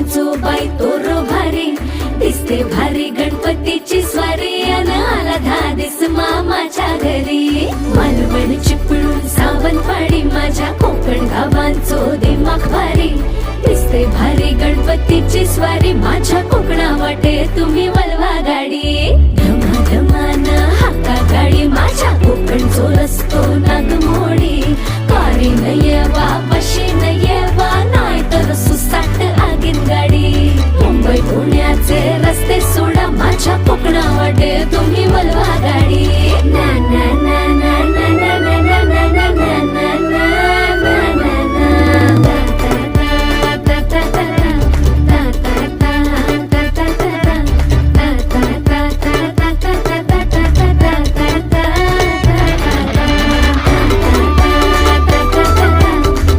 गावांचो बाई तोरो भारी दिसते भारी गणपतीची स्वारी अन आला धादिस मामाच्या घरी मालवण चिपळूण सावंतवाडी माझ्या कोकण गावांचो दिमाग भारी दिसते भारी गणपतीची स्वारी माझ्या कोकणा वाटे तुम्ही वलवा गाडी धमाधमान हाका गाडी माझ्या कोकणचो रस्तो नागमोडी कारी